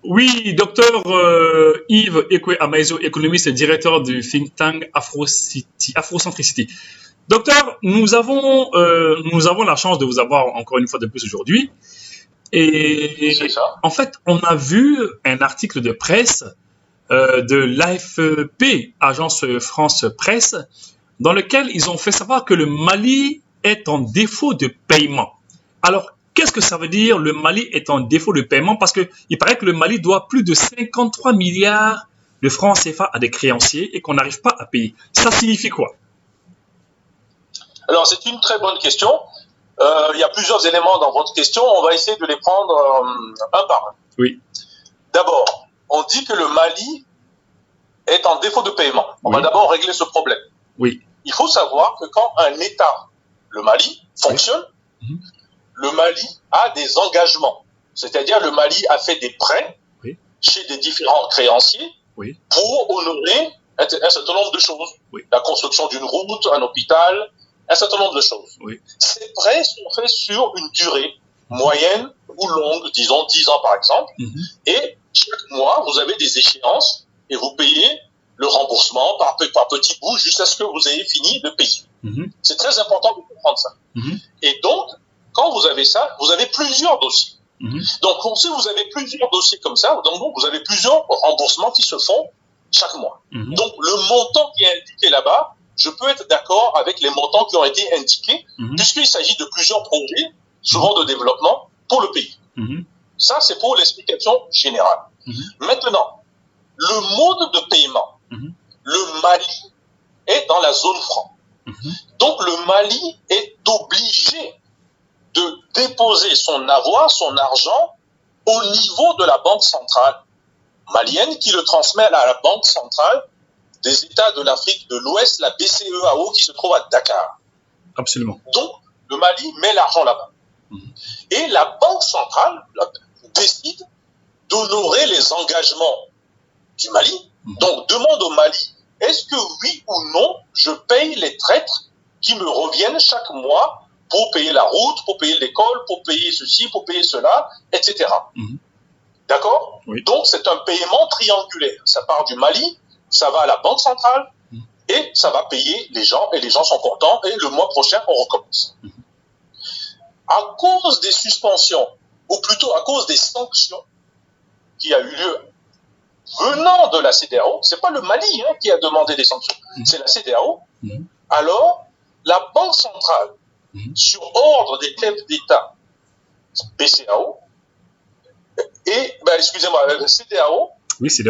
Oui, docteur Yves Ekwe Amaezo, économiste et directeur du think tank Afrocentricity. Docteur, nous avons la chance de vous avoir encore une fois de plus aujourd'hui. C'est Et ça. en fait, on a vu un article de presse de l'AFP, Agence France Presse, dans lequel ils ont fait savoir que le Mali est en défaut de paiement. Alors, qu'est-ce que ça veut dire le Mali est en défaut de paiement? Parce qu'il paraît que le Mali doit plus de 53 milliards de francs CFA à des créanciers et qu'on n'arrive pas à payer. Ça signifie quoi? Alors, c'est une très bonne question. Il y a plusieurs éléments dans votre question. On va essayer de les prendre un par un. Oui. D'abord, on dit que le Mali est en défaut de paiement. On va d'abord régler ce problème. Oui. Il faut savoir que quand un État, le Mali, fonctionne, le Mali a des engagements. C'est-à-dire le Mali a fait des prêts chez des différents créanciers pour honorer un certain nombre de choses. La construction d'une route, un hôpital, un certain nombre de choses. Ces prêts sont faits sur une durée moyenne ou longue, disons 10 ans par exemple, et chaque mois, vous avez des échéances et vous payez le remboursement par petits bouts jusqu'à ce que vous ayez fini de payer. C'est très important de comprendre ça. Et donc, quand vous avez ça, vous avez plusieurs dossiers. Donc, si vous avez plusieurs dossiers comme ça, donc vous avez plusieurs remboursements qui se font chaque mois. Donc, le montant qui est indiqué là-bas, je peux être d'accord avec les montants qui ont été indiqués, puisqu'il s'agit de plusieurs projets, souvent de développement, pour le pays. Ça, c'est pour l'explication générale. Maintenant, le mode de paiement, le Mali est dans la zone franc. Donc, le Mali est obligé de déposer son avoir, son argent, au niveau de la banque centrale malienne qui le transmet à la banque centrale des États de l'Afrique de l'Ouest, la BCEAO, qui se trouve à Dakar. Absolument. Donc, le Mali met l'argent là-bas. Et la banque centrale décide d'honorer les engagements du Mali. Donc, demande au Mali, est-ce que oui ou non, je paye les traîtres qui me reviennent chaque mois pour payer la route, pour payer l'école, pour payer ceci, pour payer cela, etc. D'accord? Donc, c'est un paiement triangulaire. Ça part du Mali, ça va à la banque centrale, et ça va payer les gens, et les gens sont contents, et le mois prochain, on recommence. À cause des suspensions, ou plutôt à cause des sanctions qui a eu lieu venant de la CEDEAO, c'est pas le Mali qui a demandé des sanctions, c'est la CEDEAO, alors la Banque centrale, sur ordre des chefs d'État, BCAO, et, excusez-moi, la CEDEAO,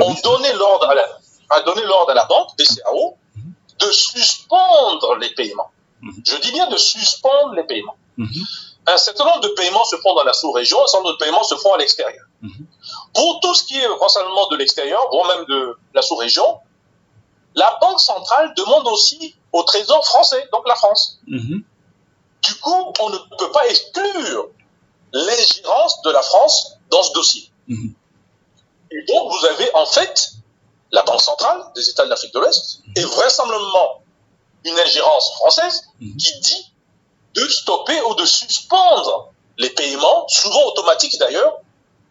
ont donné l'ordre à la banque, BCAO, de suspendre les paiements. Je dis bien de suspendre les paiements. Un certain nombre de paiements se font dans la sous-région, un certain nombre de paiements se font à l'extérieur. Pour tout ce qui est renseignement de l'extérieur, voire même de la sous-région, la Banque centrale demande aussi au Trésor français, donc la France. Du coup, on ne peut pas exclure l'ingérence de la France dans ce dossier. Et donc, vous avez en fait la Banque centrale des États de l'Afrique de l'Ouest et vraisemblablement une ingérence française qui dit de stopper ou de suspendre les paiements, souvent automatiques d'ailleurs,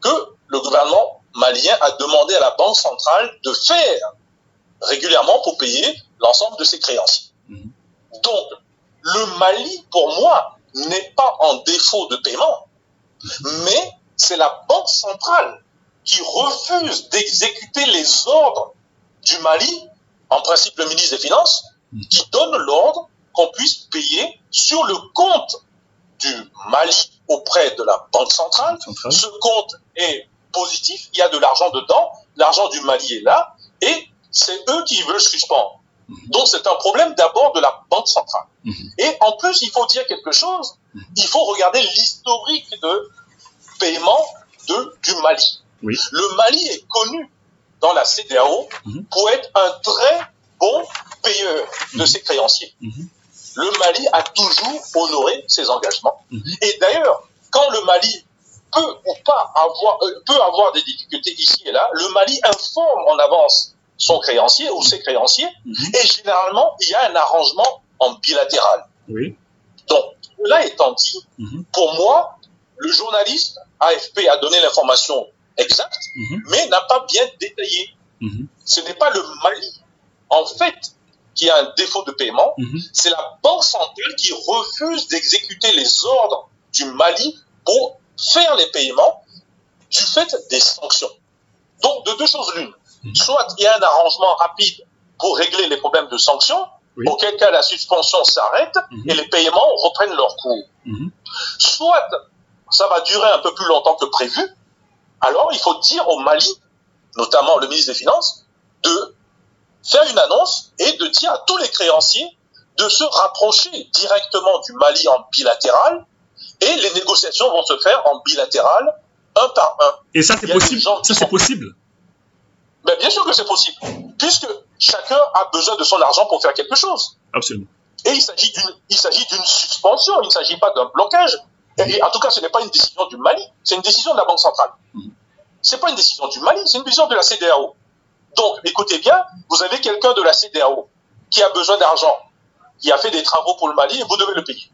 que le gouvernement malien a demandé à la Banque centrale de faire régulièrement pour payer l'ensemble de ses créanciers. Donc, le Mali, pour moi, n'est pas en défaut de paiement, mais c'est la Banque centrale qui refuse d'exécuter les ordres du Mali, en principe le ministre des Finances, qui donne l'ordre qu'on puisse payer sur le compte du Mali auprès de la Banque centrale. Ce compte est positif, il y a de l'argent dedans, l'argent du Mali est là, et c'est eux qui veulent suspendre. Donc c'est un problème d'abord de la Banque centrale. Et en plus, il faut dire quelque chose, il faut regarder l'historique de paiement du Mali. Le Mali est connu dans la CEDEAO pour être un très bon payeur de ses créanciers. Le Mali a toujours honoré ses engagements. Et d'ailleurs, quand le Mali peut ou pas avoir des difficultés ici et là, le Mali informe en avance son créancier ou ses créanciers, et généralement, il y a un arrangement en bilatéral. Donc, cela étant dit, pour moi, le journaliste AFP a donné l'information exacte, mais n'a pas bien détaillé. Ce n'est pas le Mali, en fait, qui a un défaut de paiement, c'est la Banque centrale qui refuse d'exécuter les ordres du Mali pour faire les paiements du fait des sanctions. Donc, de deux choses l'une. Soit il y a un arrangement rapide pour régler les problèmes de sanctions, auquel cas la suspension s'arrête et les paiements reprennent leur cours. Soit ça va durer un peu plus longtemps que prévu, alors il faut dire au Mali, notamment le ministre des Finances, de faire une annonce et de dire à tous les créanciers de se rapprocher directement du Mali en bilatéral, et les négociations vont se faire en bilatéral, un par un. Et ça, c'est possible? Ça, c'est possible? Mais bien sûr que c'est possible, puisque chacun a besoin de son argent pour faire quelque chose. Absolument. Et il s'agit d'une suspension, il ne s'agit pas d'un blocage. Et en tout cas, ce n'est pas une décision du Mali, c'est une décision de la Banque centrale. Ce n'est pas une décision du Mali, c'est une décision de la CEDEAO. Donc, écoutez bien, vous avez quelqu'un de la CEDEAO qui a besoin d'argent, qui a fait des travaux pour le Mali, et vous devez le payer.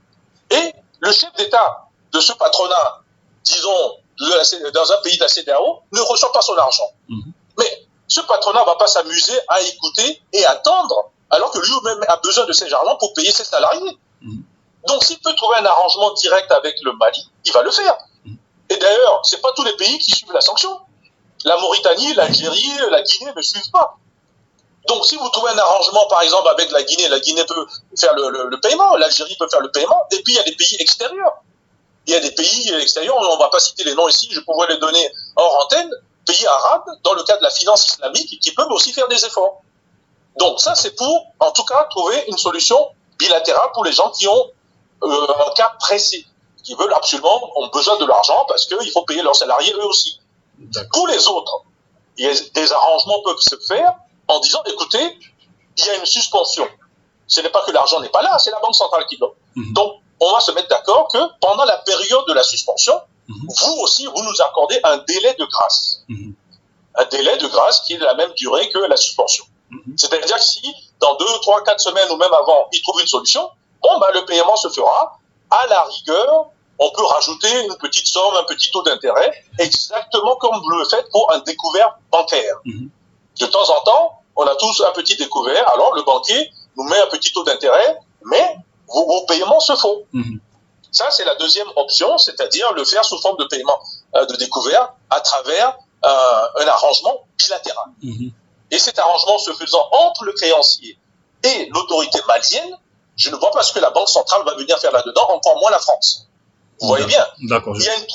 Et le chef d'État de ce patronat, disons, dans un pays de la CEDEAO, ne reçoit pas son argent. Mais ce patronat ne va pas s'amuser à écouter et attendre, alors que lui-même a besoin de ces argent pour payer ses salariés. Donc, s'il peut trouver un arrangement direct avec le Mali, il va le faire. Et d'ailleurs, ce n'est pas tous les pays qui suivent la sanction. La Mauritanie, l'Algérie, la Guinée ne suivent pas. Donc, si vous trouvez un arrangement, par exemple, avec la Guinée peut faire le paiement, l'Algérie peut faire le paiement, et puis il y a des pays extérieurs. Il y a des pays extérieurs, on ne va pas citer les noms ici, je pourrais les donner hors antenne, pays arabes, dans le cas de la finance islamique, qui peuvent aussi faire des efforts. Donc, ça, c'est pour, en tout cas, trouver une solution bilatérale pour les gens qui ont un cas pressé, qui veulent absolument, ont besoin de l'argent parce qu'il faut payer leurs salariés eux aussi. Pour les autres, des arrangements peuvent se faire en disant, écoutez, il y a une suspension. Ce n'est pas que l'argent n'est pas là, c'est la Banque centrale qui bloque. Donc, on va se mettre d'accord que pendant la période de la suspension, vous aussi, vous nous accordez un délai de grâce. Un délai de grâce qui est de la même durée que la suspension. C'est-à-dire que si, dans 2, 3, 4 semaines ou même avant, ils trouvent une solution, bon, ben, le paiement se fera. À la rigueur, on peut rajouter une petite somme, un petit taux d'intérêt, exactement comme vous le faites pour un découvert bancaire. De temps en temps, on a tous un petit découvert, alors le banquier nous met un petit taux d'intérêt, mais vos paiements se font. Ça, c'est la deuxième option, c'est-à-dire le faire sous forme de paiement de découvert à travers un arrangement bilatéral. Et cet arrangement se faisant entre le créancier et l'autorité malienne, je ne vois pas ce que la Banque centrale va venir faire là-dedans, encore moins la France. Vous voyez bien. Il y a une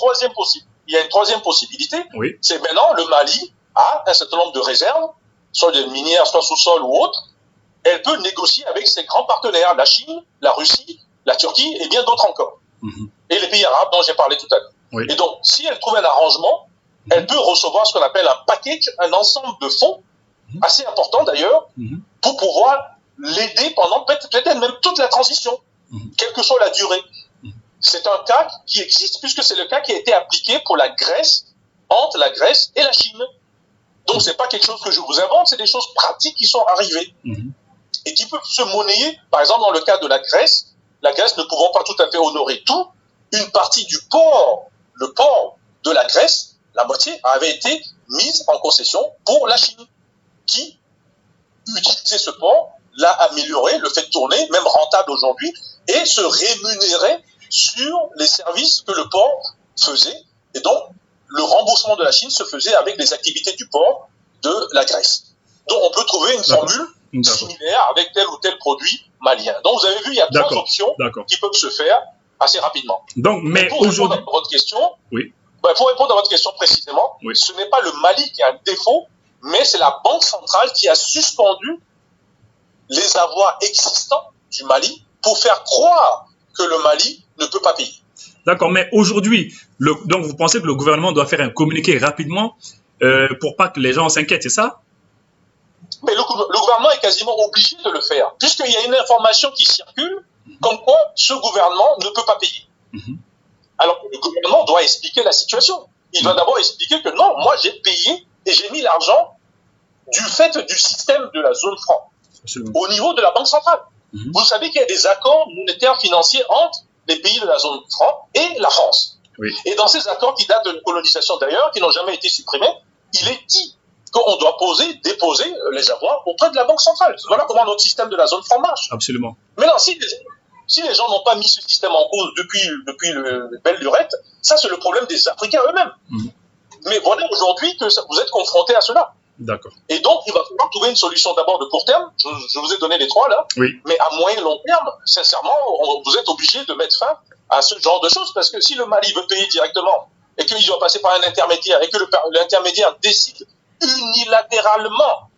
troisième possibilité, c'est maintenant le Mali a un certain nombre de réserves, soit des minières, soit sous-sol ou autre. Elle peut négocier avec ses grands partenaires, la Chine, la Russie, la Turquie et bien d'autres encore. Et les pays arabes dont j'ai parlé tout à l'heure. Et donc, si elle trouve un arrangement, elle peut recevoir ce qu'on appelle un package, un ensemble de fonds, assez important d'ailleurs, pour pouvoir l'aider pendant peut-être même toute la transition, quelle que soit la durée. C'est un cas qui existe puisque c'est le cas qui a été appliqué pour la Grèce, entre la Grèce et la Chine. Donc c'est pas quelque chose que je vous invente, c'est des choses pratiques qui sont arrivées et qui peuvent se monnayer. Par exemple, dans le cas de la Grèce ne pouvant pas tout à fait honorer tout, une partie du port, le port de la Grèce, la moitié avait été mise en concession pour la Chine, qui utilisait ce port, l'a amélioré, le fait tourner, même rentable aujourd'hui, et se rémunérait sur les services que le port faisait. Et donc, le remboursement de la Chine se faisait avec les activités du port de la Grèce. Donc, on peut trouver une formule similaire avec tel ou tel produit malien. Donc, vous avez vu, il y a trois options qui peuvent se faire assez rapidement. Donc, mais pour répondre à votre question, pour répondre à votre question précisément, ce n'est pas le Mali qui a un défaut, mais c'est la Banque centrale qui a suspendu les avoirs existants du Mali pour faire croire que le Mali ne peut pas payer. D'accord, mais aujourd'hui, donc vous pensez que le gouvernement doit faire un communiqué rapidement pour pas que les gens s'inquiètent, c'est ça? Mais le gouvernement est quasiment obligé de le faire, puisqu'il y a une information qui circule comme quoi ce gouvernement ne peut pas payer. Alors le gouvernement doit expliquer la situation. Il doit d'abord expliquer que non, moi j'ai payé et j'ai mis l'argent du fait du système de la zone franc au niveau de la Banque centrale. Vous savez qu'il y a des accords monétaires financiers entre les pays de la zone franc et la France. Oui. Et dans ces accords qui datent de la colonisation d'ailleurs, qui n'ont jamais été supprimés, il est dit qu'on doit déposer les avoirs auprès de la Banque centrale. Voilà comment notre système de la zone franc marche. Absolument. Maintenant, si les gens n'ont pas mis ce système en cause depuis le belle lurette, ça c'est le problème des Africains eux-mêmes. Mais voilà aujourd'hui que vous êtes confrontés à cela. D'accord. Et donc, il va falloir trouver une solution d'abord de court terme. Je vous ai donné les trois là. Oui. Mais à moyen et long terme, sincèrement, vous êtes obligé de mettre fin à ce genre de choses. Parce que si le Mali veut payer directement et qu'il doit passer par un intermédiaire et que l'intermédiaire décide unilatéralement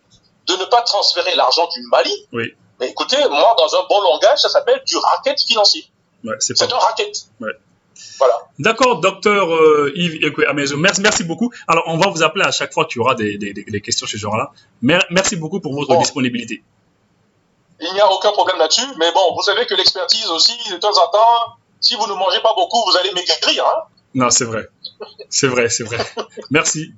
de ne pas transférer l'argent du Mali, oui. Mais écoutez, moi, dans un bon langage, ça s'appelle du racket financier. Ouais, c'est un racket. Ouais. Voilà. D'accord, docteur Yves Ekwe-Amezo. Merci beaucoup. Alors, on va vous appeler à chaque fois qu'il y aura des questions de ce genre-là. Merci beaucoup pour votre disponibilité. Il n'y a aucun problème là-dessus. Mais bon, vous savez que l'expertise aussi, de temps en temps, si vous ne mangez pas beaucoup, vous allez maigrir. Hein? Non, c'est vrai. C'est vrai. Merci.